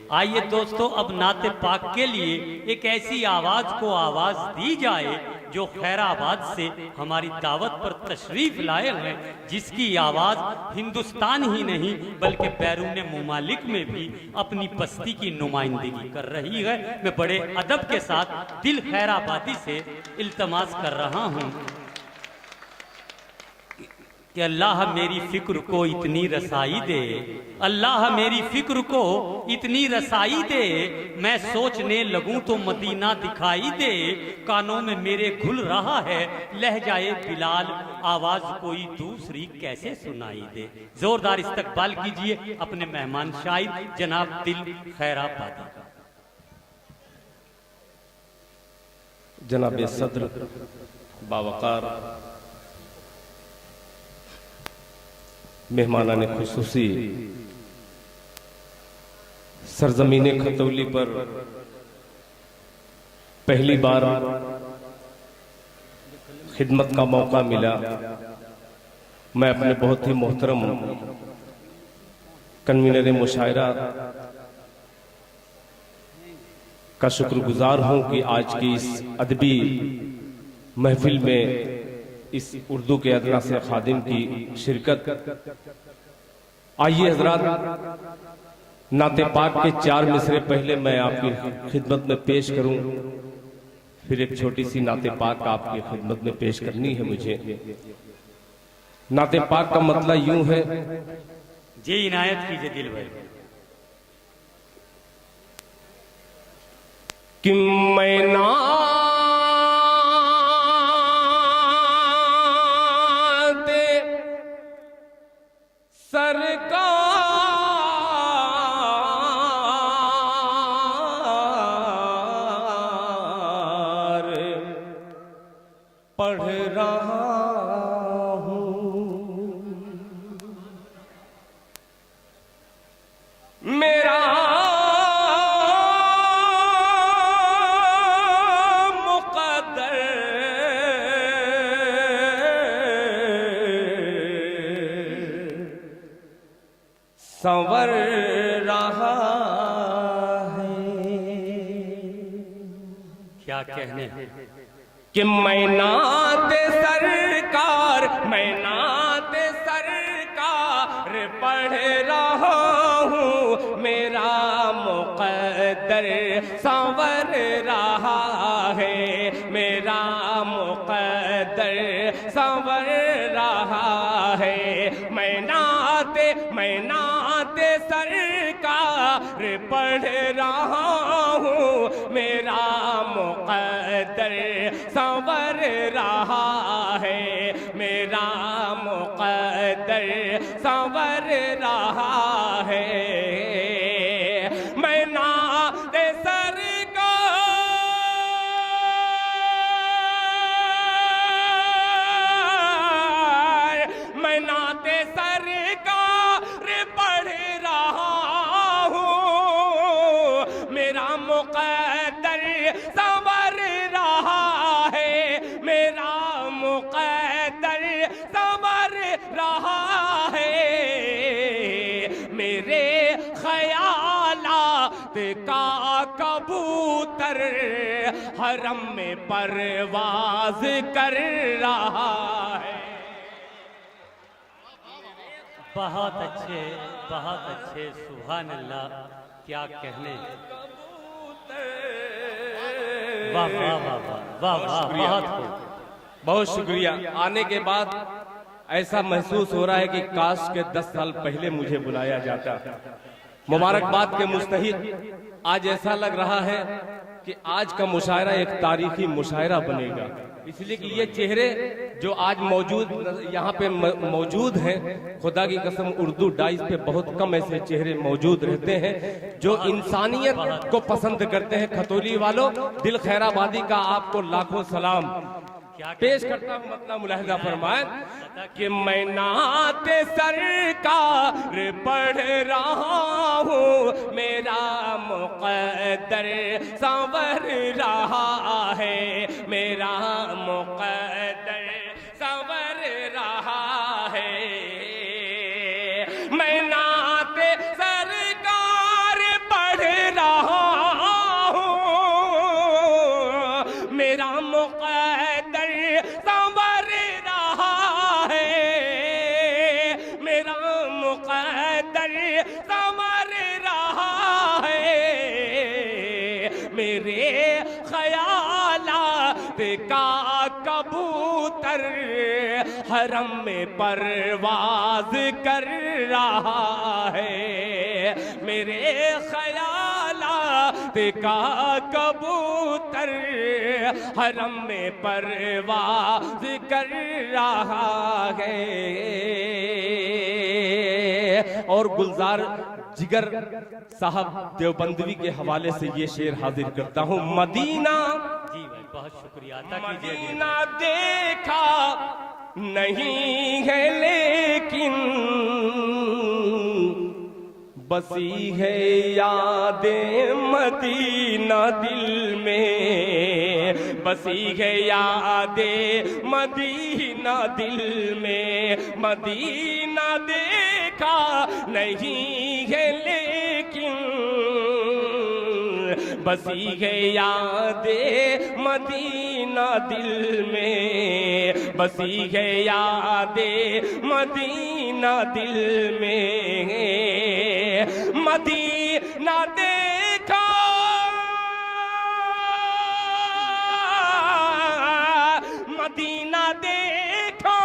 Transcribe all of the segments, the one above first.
آئیے دوستو اب نعت پاک کے لیے ایک ایسی آواز کو آواز دی جائے جو خیر آباد سے ہماری دعوت پر تشریف لائے ہیں، جس کی آواز ہندوستان ہی نہیں بلکہ بیرون ممالک میں بھی اپنی پستی کی نمائندگی کر رہی ہے۔ میں بڑے ادب کے ساتھ دل خیر آبادی سے التماس کر رہا ہوں کہ اللہ میری فکر کو اتنی رسائی دے، اللہ میری فکر کو اتنی رسائی دے، میں سوچنے لگوں تو مدینہ دکھائی دے، کانوں میں میرے گھل رہا ہے لہجائے بلال، آواز کوئی دوسری کیسے سنائی دے۔ زوردار استقبال کیجئے اپنے مہمان شاعر جناب دل خیر آبادی کا۔ جناب صدر باوقار مہمانان خصوصی، سرزمین کھتولی پر پہلی بار خدمت کا موقع ملا، میں اپنے بہت ہی محترم کنوینر مشاعرہ کا شکر گزار ہوں کہ آج کی اس ادبی محفل میں اس اردو کے ادنا سے خادم کی شرکت۔ آئیے حضرات، نعت پاک کے 4 مصرے پہلے میں آپ کی خدمت میں پیش کروں، پھر ایک چھوٹی سی نعت پاک آپ کی خدمت میں پیش کرنی ہے مجھے۔ نعت پاک کا مطلع یوں ہے، جی عنایت کیجئے دل بھائی، کہ میں پڑھ رہا ہوں، میرا مقدر سنور رہا ہے۔ کیا کہنے کہ میں نعت سرکار، میں نعت سرکار پڑھ رہا ہوں، میرا مقدر سنور رہا ہے، میرا مقدر سنور رہا ہے۔ میں نعت سرکار پڑھ رہا ہوں، میرا مقدر سنور رہا ہے، میرا مقدر سنور رہا ہے۔ میں نعت سرکار پڑھ رہا ہوں، میرا مقدر سنور رہا ہے، میرا مقدر سنور رہا ہے۔ میرے خیالات کا کبوتر حرم میں پرواز کر رہا ہے۔ بہت اچھے سبحان اللہ، کیا کہنے، واہ واہ واہ واہ واہ، بہت خوب، بہت شکریہ۔ آنے کے بعد ایسا محسوس ہو رہا ہے کہ کاش کے 10 سال پہلے مجھے بلایا جاتا۔ مبارکباد کے مستحق آج ایسا لگ رہا ہے کہ آج کا مشاعرہ ایک تاریخی مشاعرہ بنے گا، اس لیے کہ یہ چہرے جو آج یہاں پہ موجود ہیں، خدا کی قسم اردو ڈائز پہ بہت کم ایسے چہرے موجود رہتے ہیں جو انسانیت کو پسند کرتے ہیں۔ کھتولی والوں، دل خیر آبادی کا آپ کو لاکھوں سلام پیش کرتا ہوں۔ مطلب ملاحظہ فرمائیں کہ میں نعت سرکار پڑھ رہا ہوں، میرا مقدر سنور رہا ہے، میرا مقدر سنور رہا ہے۔ میں نعت سرکار پڑھ میرے خیالات کا کبوتر حرم میں پرواز کر رہا ہے، میرے خیالات کا کبوتر حرم میں پرواز کر رہا ہے۔ اور گلزار جگر صاحب دیوبندوی کے حوالے سے یہ شعر حاضر کرتا ہوں۔ مدینہ جی بھائی بہت شکریہ، عطا کیجیے۔ مدینہ دیکھا نہیں ہے لیکن بسی ہے یاد مدینہ دل میں، بسی ہے یاد مدینہ دل میں، مدینہ دیکھا نہیں ہے لیکن بسی ہے یاد مدینہ دل میں، بسی ہے یاد مدینہ دل میں، مدینہ دیکھا مدینہ دیکھا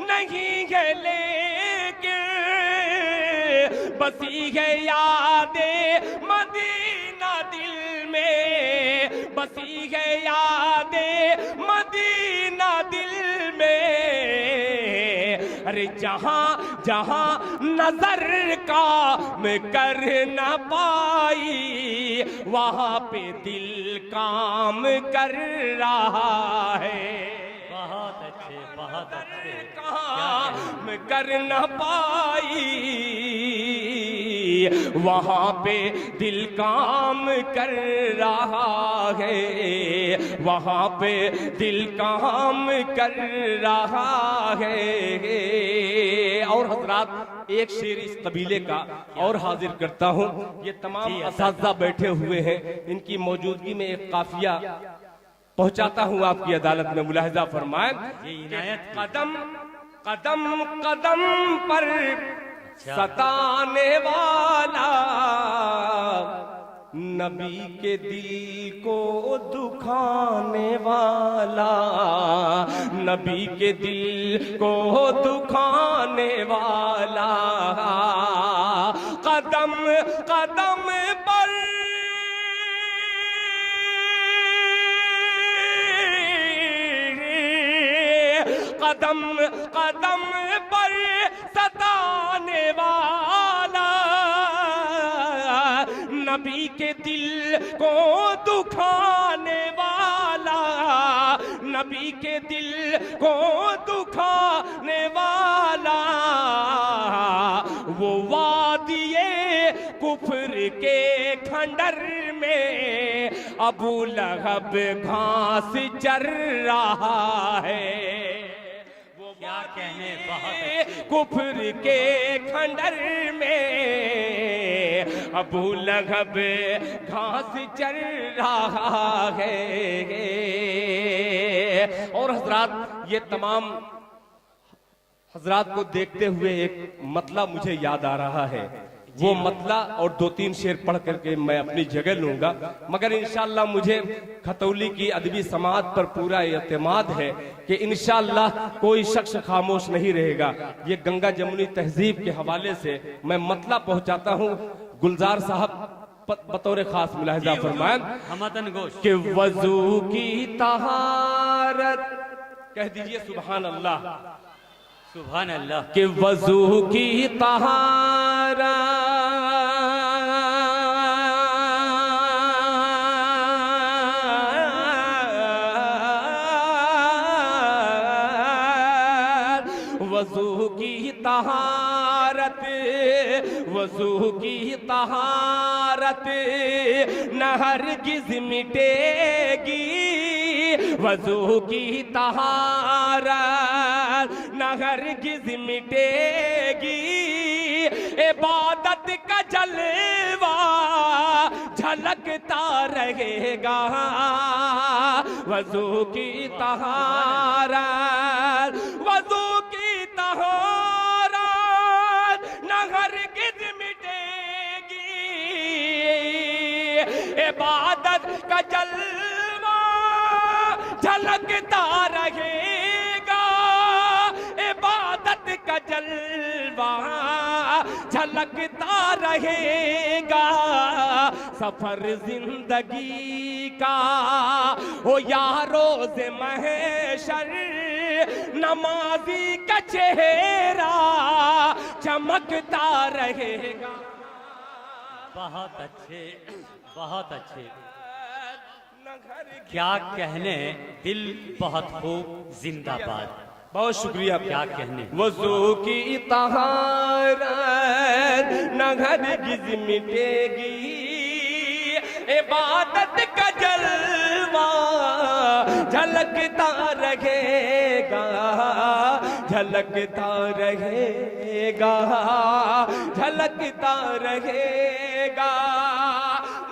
نہیں ہے لیکن بسی ہے یاد مدینہ دل میں، بسی ہے یاد مدینہ دل میں۔ ارے جہاں جہاں نظر کام کر نہ پائی وہاں پہ دل کام کر رہا ہے، بہت اچھے بہت اچھے۔ کام کر نہ پائی وہاں پہ دل کام کر رہا ہے، وہاں پہ دل کام کر رہا ہے۔ اور حضرات ایک شعر اس قبیلے کا اور حاضر کرتا ہوں، یہ تمام اساتذہ بیٹھے ہوئے ہیں، ان کی موجودگی میں ایک قافیہ پہنچاتا ہوں آپ کی عدالت میں، ملاحظہ فرمائیں۔ قدم قدم قدم پر ستانے والا نبی کے دل کو دکھانے والا، نبی کے دل کو دکھانے والا، قدم قدم پر قدم قدم پر ستانے والا نبی کے دل کو دکھانے والا، نبی کے دل کو دکھانے والا، وہ وادی کفر کے کھنڈر میں ابو لہب گھاس چر رہا ہے، کیا کہنے، بہت کفر کے کھنڈر میں ابو لہب گھاس چر رہا ہے۔ اور حضرات یہ تمام حضرات کو دیکھتے ہوئے ایک مطلع مجھے یاد آ رہا ہے، وہ مطلع اور دو تین شعر پڑھ کر کے میں اپنی جگہ لوں گا، مگر انشاءاللہ مجھے کھتولی کی ادبی سماعت پر پورا اعتماد ہے کہ انشاءاللہ کوئی شخص خاموش نہیں رہے گا۔ یہ گنگا جمنی تہذیب کے حوالے سے میں مطلع پہنچاتا ہوں، گلزار صاحب بطور خاص ملاحظہ فرمائیں ہمتن گوش کہ وضو کی طہارت، کہہ دیجئے سبحان اللہ، سبحان اللہ، کہ وضو کی طہارت وضو کی طہارت، وضو کی طہارت نہ ہرگز مٹے گی، وضو کی طہارت نہ ہرگز مٹے گی، عبادت کا جلوہ جھلکتا رہے گا، وضو کی طہارت، وضو کی طہارت نہ ہرگز مٹے گی، عبادت کا جلوہ جھلکتا رہے گا، عبادت کا جلوہ جھلکتا رہے گا، سفر زندگی کا ہو یا روز محشر، نمازی کا چہرہ چمکتا رہے گا۔ بہت اچھے، بہت اچھے، کیا کہنے، دل بہت خوب، زندہ باد، بہت شکریہ، کیا کہنے۔ وضو کی طہارت نہ ہرگز مٹے گی، عبادت کا جلوہ جھلکتا رہے گا، جھلکتا رہے گا، جھلکتا رہے گا۔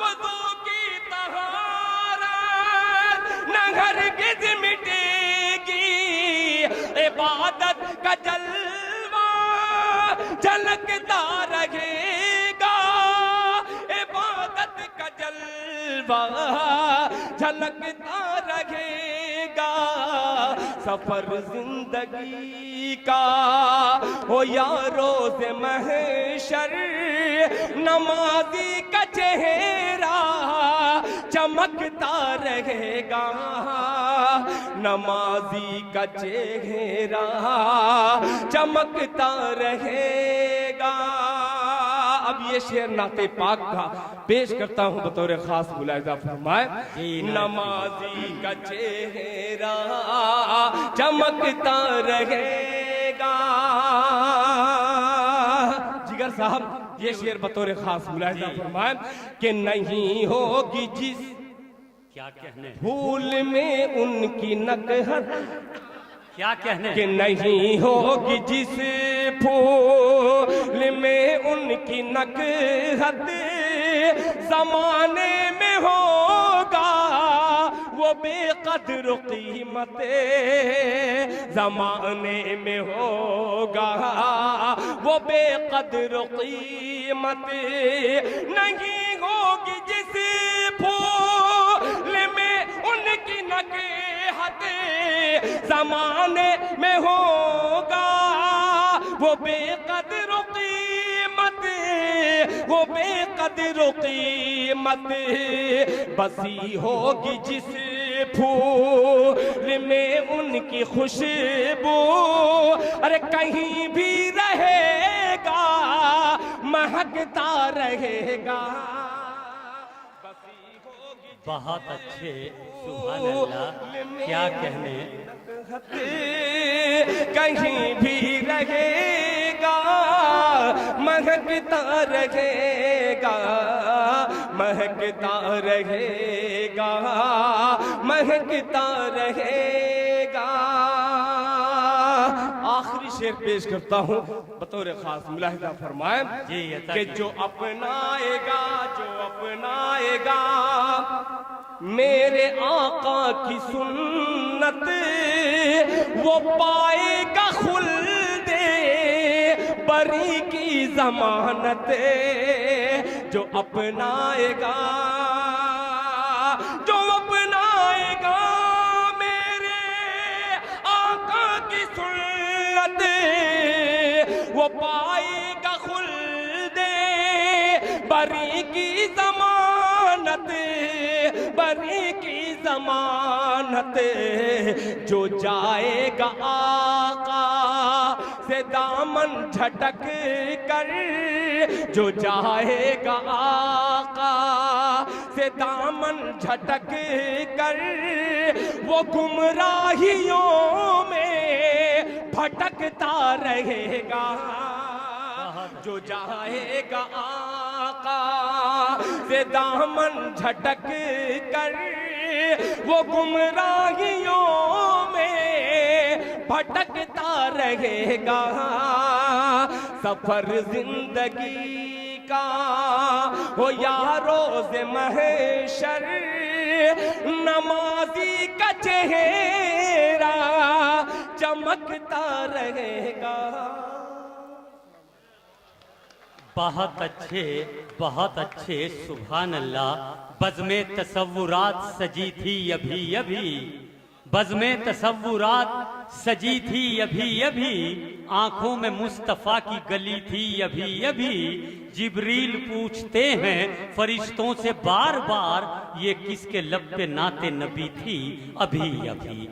وضو کی طہارت نہ ہرگز مٹے گی، عبادت کا جلوہ جھلکتا رہے گا، عبادت کا جلوہ جھلکتا رہے گا، سفر زندگی کا ہو یا روز محشر، نمازی کا چہرہ چمکتا رہے گا، نمازی کا چہرہ چمکتا رہے گا۔ اب یہ شعر نعت پاک کا پیش کرتا ہوں بطور خاص ملاحظہ فرمائے۔ نمازی کا چہرہ چمکتا رہے گا۔ جگر صاحب یہ شعر بطور خاص ملاحظہ فرمائے کہ نہیں ہوگی جس کیا کہنے، پھول میں ان کی نکہت، کیا کہنے، کہ نہیں ہوگی جس پھول میں ان کی نکہت، زمانے میں ہوگا وہ بے قدر و قیمت، زمانے میں ہوگا وہ بے قدر و قیمت، نہیں ہوگی جس پھول میں ان کی نکہت، زمانے میں ہوگا وہ بے قدر و قیمت، وہ بے قدر و قیمت، بسی ہوگی جس پھول میں ان کی خوشبو، ارے کہیں بھی رہے گا مہکتا رہے گا۔ بہت اچھے، سبحان اللہ، کیا کہنے، کہیں بھی رہے گا مہکتا رہے گا، مہکتا رہے گا، مہکتا رہے گا۔ آخری شعر پیش کرتا ہوں بطور خاص ملاحظہ فرمائیں کہ جو اپنائے گا، جو اپنائے گا میرے آقا کی سنت، وہ پائے گا خلد بری کی ضمانت، جو اپنائے گا، جو اپنائے گا میرے آقا کی سنت، وہ پائے گا خلد بری کی ضمانت، بری کی ضمانت، جو جائے گا آقا سے دامن جھٹک کر، جو جائے گا آقا سے دامن جھٹک کر، وہ گمراہیوں میں بھٹکتا رہے گا، جو جائے گا آقا سے دامن جھٹک کر، وہ گمراہیوں میں بھٹکتا رہے گا، سفر زندگی کا ہو یا روز محشر، نمازی کا چہرہ چمکتا رہے گا۔ بہت اچھے سبحان اللہ. بزم تصورات سجی تھی ابھی ابھی، بزم تصورات سجی تھی ابھی ابھی، آنکھوں میں مصطفیٰ کی گلی تھی ابھی ابھی. جبریل پوچھتے ہیں فرشتوں سے بار بار، یہ کس کے لب پہ نعت نبی تھی ابھی ابھی.